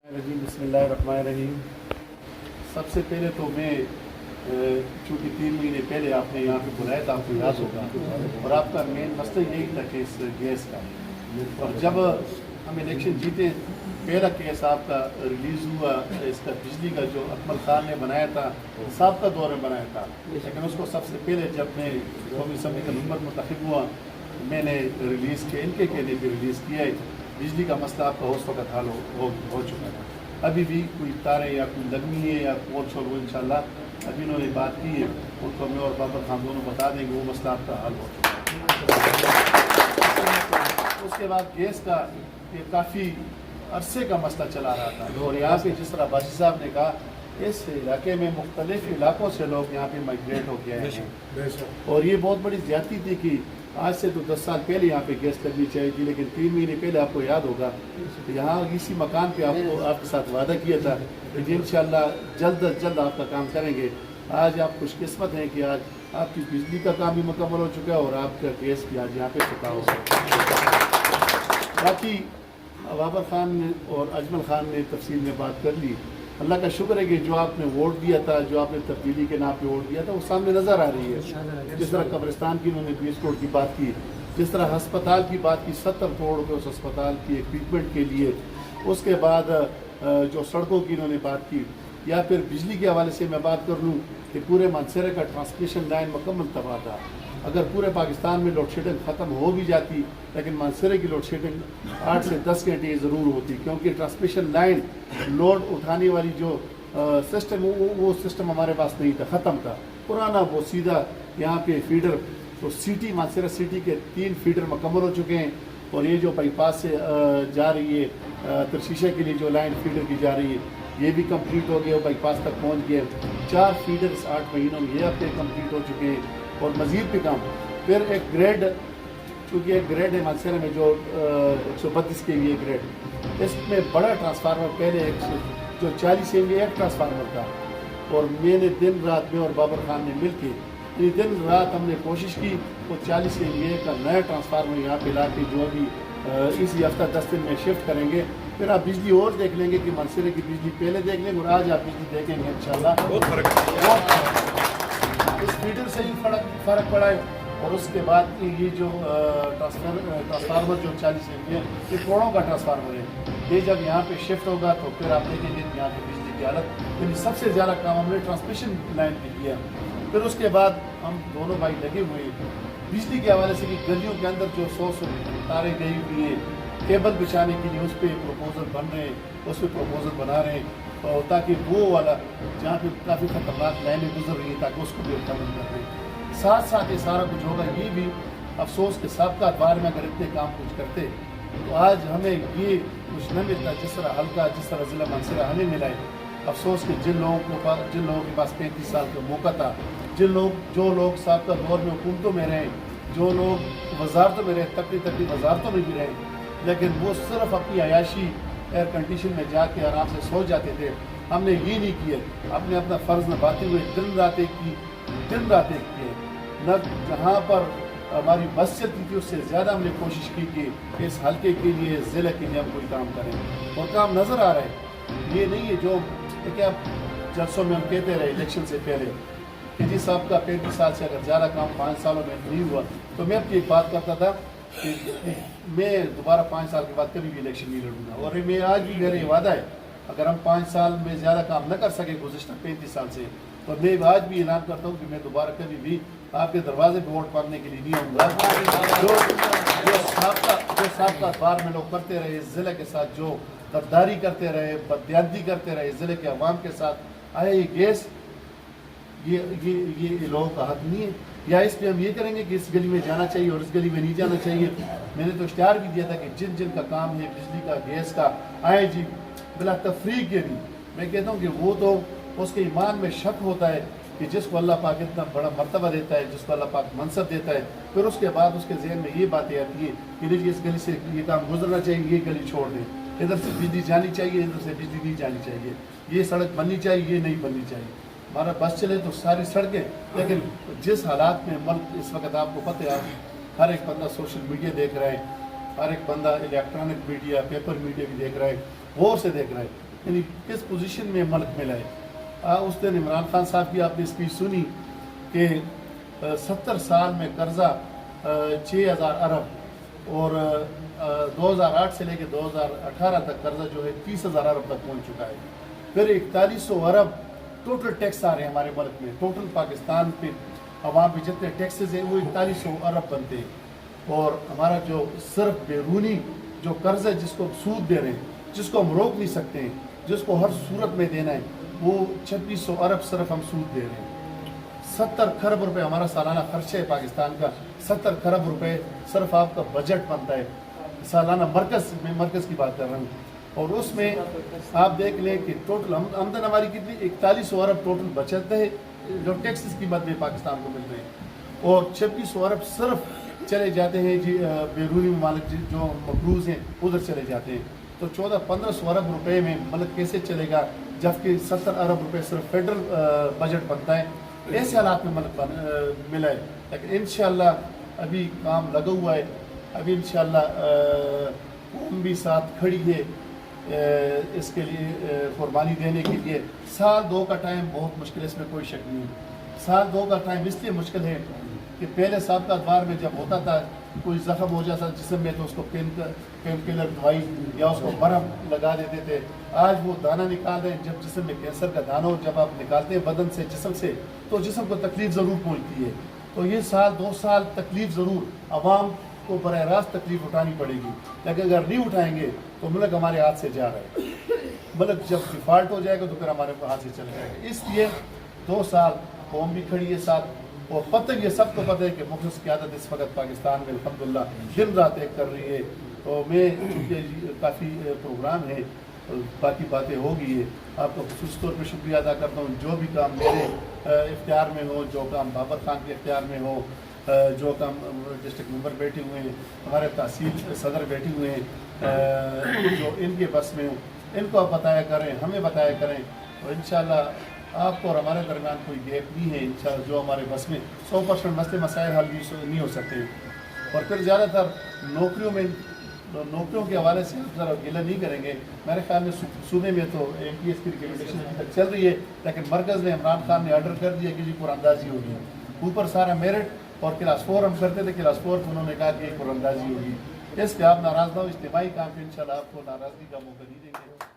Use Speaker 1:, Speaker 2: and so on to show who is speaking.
Speaker 1: बिस्मिल्लाहिर्रहमानिर्रहीम। सबसे पहले तो मैं चूँकि 3 महीने पहले आपने यहाँ पे बुलाया था, आपको याद होगा, और आपका मेन मसला यही था कि इस गैस का, और जब हम इलेक्शन जीते पहला केस आपका रिलीज़ हुआ इसका बिजली का, जो अकमल खान ने बनाया था, साबका दौर में बनाया था, लेकिन उसको सबसे पहले जब मैं कौमी असम्बली का मेंबर मुंतखब हुआ मैंने रिलीज़ किया, इनके कहने पर रिलीज़ किया है। बिजली का मसला आपका उस वक्त हल हो चुका है। अभी भी कोई तारे या कोई लगनी है या पोल शोल वो इंशाल्लाह अभी उन्होंने बात की है, उनको मैं और बाबर खान दोनों बता देंगे, वो मसला आपका हल हो चुका है। उसके बाद गैस का ये काफ़ी अरसे का मसला चला रहा था, और यहाँ पे जिस तरह बाजी साहब ने कहा, इस इलाके में मुख्तलिफ इलाकों से लोग यहाँ पे माइग्रेट हो गए हैं, और ये बहुत बड़ी ज़्यादती थी कि आज से तो 10 साल पहले यहाँ पे गैस लगनी चाहिए थी, लेकिन 3 महीने पहले आपको याद होगा यहाँ इसी मकान पे आपके साथ वादा किया था कि इंशाल्लाह जल्द अज जल्द आपका काम करेंगे। आज आप खुशकिस्मत हैं कि आज आपकी बिजली का काम भी मुकम्मल हो चुका है और आपका गैस भी आज यहाँ पे चुका हो। बाकी बाबर खान और अजमल खान ने तफसील में बात कर ली। अल्लाह का शुक्र है कि जो आपने वोट दिया था, जो आपने तब्दीली के नाम पे वोट दिया था, वो सामने नज़र आ रही है। जिस तरह कब्रिस्तान की उन्होंने 20 करोड़ की बात की, जिस तरह हस्पताल की बात की 70 करोड़ रुपये उस अस्पताल की इक्विपमेंट के लिए, उसके बाद जो सड़कों की इन्होंने बात की, या फिर बिजली के हवाले से मैं बात कर लूँ कि पूरे मानसरे का ट्रांसमिशन लाइन मुकम्मल तबाह था। अगर पूरे पाकिस्तान में लोड शेडिंग ख़त्म हो भी जाती, लेकिन मानसरे की लोड शेडिंग 8 से 10 घंटे ज़रूर होती, क्योंकि ट्रांसमिशन लाइन लोड उठाने वाली जो सिस्टम वो सिस्टम हमारे पास नहीं था, ख़त्म था पुराना। वो सीधा यहाँ पे फीडर, तो सिटी मानसरा सिटी के 3 फीडर मुकम्मल हो चुके हैं, और ये जो बाईपास से जा रही है तरशीशा के लिए जो लाइन फीडर की जा रही है ये भी कंप्लीट हो गया, बाईपास तक पहुँच गए। 4 फीडर्स 8 महीनों में ये हफ्ते कंप्लीट हो चुके हैं, और मज़ीद भी काम। फिर एक ग्रेड, चूँकि एक ग्रेड है मानसरा में जो 132 के लिए ग्रेड, इसमें बड़ा ट्रांसफार्मर पहले जो 40 MVA एक ट्रांसफार्मर था, और मैंने दिन रात में और बाबर खान ने मिल के ये दिन रात हमने कोशिश की वो 40 MVA का नया ट्रांसफार्मर यहाँ पे ला के जो अभी इसी हफ्ता 10 दिन में शिफ्ट करेंगे। फिर आप बिजली और देख लेंगे कि मानसरे की बिजली पहले देख लेंगे और आज आप बिजली देखेंगे इंशाल्लाह। बहुत फर्क इस फीडर से ही फ़र्क पड़ा है। और उसके बाद ये जो ट्रांसफार्मर जो 40 MVA ये करोड़ों का ट्रांसफार्मर है, ये जब यहाँ पे शिफ्ट होगा तो फिर आप देखेंगे यहाँ की बिजली की हालत। लेकिन सबसे ज़्यादा काम हमने ट्रांसमिशन लाइन पे किया। फिर उसके बाद हम दोनों भाई लगे हुए हैं बिजली के हवाले से कि गलियों के अंदर जो 100 तारें गई हुई हैं, केबल बिछाने के लिए उस पर प्रपोजल बन रहे हैं, उस पर प्रपोजल बना रहे हैं, और ताकि वो वाला जहाँ पे काफ़ी खतरनाक लाइनें गुजर रही हैं ताकि उसको भी खत्म कर रहे हैं। साथ साथ ये सारा कुछ होगा। ये भी अफसोस के सबका अखबार में अगर इतने काम कुछ करते तो आज हमें ये कुछ न मिलता जिस तरह हल्का, जिस तरह ज़िला मानसरा हमें मिला है। अफसोस कि जिन लोगों के पास 35 साल का मौका था, जो लोग साबका दौर में हुकूमतों में रहे, जो लोग वजारतों में रहे, तकली वजारतों में भी रहे, लेकिन वो सिर्फ अपनी अयाशी एयर कंडीशन में जाके आराम से सो जाते थे। हमने ये नहीं किया, हमने अपना फ़र्ज़ निभाते हुए दिन रात एक किए। न जहाँ पर हमारी बस चलती थी उससे ज़्यादा हमने कोशिश की कि इस हल्के के लिए, ज़िले के लिए हम कोई काम करें, और काम नज़र आ रहा है। ये नहीं है जो देखिए आप जलसों में हम कहते रहे इलेक्शन से पहले कि जी साहब का 35 साल से अगर ज़्यादा काम 5 सालों में नहीं हुआ, तो मैं अपनी एक बात करता था कि मैं दोबारा 5 साल के बाद कभी भी इलेक्शन नहीं लड़ूंगा। और मैं आज भी मेरा ये वादा है, अगर हम 5 साल में ज़्यादा काम न कर सके गुज़िश्ता 35 साल से, तो मैं आज भी ऐलान करता हूँ कि मैं दोबारा कभी भी आपके दरवाजे पर वोट मांगने के लिए नहीं आऊँगा। जो साबका अखबार में लोग करते रहे, ज़िले के साथ जो गद्दारी करते रहे, बददियानती करते रहे ज़िले के अवाम के साथ, आया ये गैस ये लोगों का हक नहीं है, या इस पे हम ये करेंगे कि इस गली में जाना चाहिए और इस गली में नहीं जाना चाहिए। मैंने तो इश्तिहार भी दिया था कि जिन का काम है बिजली का, गैस का, आए जी बिला तफरीक के नहीं। मैं कहता हूँ कि वो तो उसके ईमान में शक होता है कि जिसको अल्लाह पाक इतना बड़ा मर्तबा देता है, जिसको अल्लाह पाक मनसब देता है, फिर उसके बाद उसके जहन में ये बातें आती है कि इस गली से ये काम गुजरना चाहिए, ये गली छोड़ दें, इधर से बिजली जानी चाहिए, इधर से बिजली नहीं जानी चाहिए, ये सड़क बननी चाहिए, ये नहीं बननी चाहिए। हमारा बस चले तो सारी सड़कें, लेकिन जिस हालात में मुल्क इस वक्त आपको पता है, हर एक बंदा सोशल मीडिया देख रहा है, हर एक बंदा इलेक्ट्रॉनिक मीडिया, पेपर मीडिया भी देख रहा है, गौर से देख रहा है। یعنی کس پوزیشن میں ملک ملا ہے۔ اس دن عمران خان صاحب کی آپ نے اسپیچ سنی کہ 70 سال میں قرضہ 6000 ارب اور 2008 سے لے کے 2018 تک قرضہ جو ہے 30,000 ارب تک پہنچ چکا ہے۔ پھر 4100 ارب ٹوٹل ٹیکس آ رہے ہیں ہمارے ملک میں، ٹوٹل پاکستان پہ عوام پہ جتنے ٹیکسز ہیں وہ 4100 ارب بنتے ہیں، اور ہمارا جو صرف بیرونی جو قرض ہے جس کو ہم سود دے رہے ہیں، جس کو ہم روک نہیں سکتے ہیں، جس کو ہر صورت میں دینا ہے، وہ 2600 ارب صرف ہم سود دے رہے ہیں۔ 70 کھرب روپے ہمارا سالانہ خرچہ ہے پاکستان کا، 70 کھرب روپے صرف آپ کا بجٹ بنتا ہے سالانہ، مرکز کی بات کر رہا ہوں، اور اس میں آپ دیکھ لیں کہ ٹوٹل آمدن ہماری کتنی 4100 ارب ٹوٹل بچت ہے جو ٹیکسز کی مد میں پاکستان کو مل رہے ہیں، اور 2600 ارب صرف چلے جاتے ہیں جی بیرونی ممالک جو مقروض ہیں ادھر چلے جاتے ہیں۔ تو 1400-1500 ارب روپے میں ملک کیسے چلے گا جبکہ 70 ارب روپے صرف فیڈرل بجٹ بنتا ہے؟ ایسے حالات میں ملک ملا ہے، لیکن انشاءاللہ ابھی کام لگا ہوا ہے، ابھی انشاءاللہ قوم بھی ساتھ کھڑی ہے اس کے لیے قربانی دینے کے لیے۔ سال 2 کا ٹائم بہت مشکل ہے، اس میں کوئی شک نہیں ہے۔ سال 2 کا ٹائم اس لیے مشکل ہے کہ پہلے سابقہ ادوار میں جب ہوتا تھا کوئی زخم ہو جاتا جسم میں تو اس کو پین کلر دوائی یا اس کو برم لگا دیتے تھے۔ آج وہ دانہ نکال رہے ہیں، جب جسم میں کینسر کا دانہ جب آپ نکالتے ہیں بدن سے جسم سے تو جسم کو تکلیف ضرور پہنچتی ہے۔ تو یہ سال 2 سال تکلیف ضرور عوام کو براہ راست تکلیف اٹھانی پڑے گی، لیکن اگر نہیں اٹھائیں گے تو ملک ہمارے ہاتھ سے جا رہا ہے۔ ملک جب ڈیفالٹ ہو جائے گا تو پھر ہمارے ہاتھ سے چل جائے گا۔ اس لیے 2 سال قوم بھی کھڑی ہے ساتھ، اور پتہ یہ سب کو پتہ ہے کہ مخلص قیادت اس وقت پاکستان میں الحمدللہ دن رات ایک کر رہی ہے۔ تو میں چونکہ کافی پروگرام ہے، باقی باتیں ہو گئی ہے، آپ کو خصوص طور پہ شکریہ ادا کرتا ہوں۔ جو بھی کام میرے اختیار میں ہو، جو کام بابر خان کے اختیار میں ہو، جو کام ڈسٹرکٹ ممبر بیٹھے ہوئے ہیں، ہمارے تحصیل صدر بیٹھے ہوئے ہیں، جو ان کے بس میں ہوں ان کو آپ بتایا کریں، ہمیں بتایا کریں، اور انشاءاللہ آپ کو اور ہمارے درمیان کوئی گیپ نہیں ہے انشاءاللہ۔ جو ہمارے بس میں 100% مسئلے مسائل حل نہیں ہو سکتے، اور پھر زیادہ تر نوکریوں کے حوالے سے آپ ذرا گلہ نہیں کریں گے۔ میرے خیال میں صوبے میں تو ایم پی ایس کی ریکمنڈیشن ابھی تک چل رہی ہے، لیکن مرکز میں عمران خان نے آرڈر کر دیا کہ جی قرآن اندازی ہوگی، اوپر سارا میرٹ اور کلاس 4 ہم کرتے تھے، کلاس 4 کو انہوں نے کہا کہ قرآن اندازی ہوگی۔ اس پہ آپ ناراض نہ ہو، اجتماعی کام پہ انشاءاللہ آپ کو ناراضگی کا موقع نہیں دیں گے۔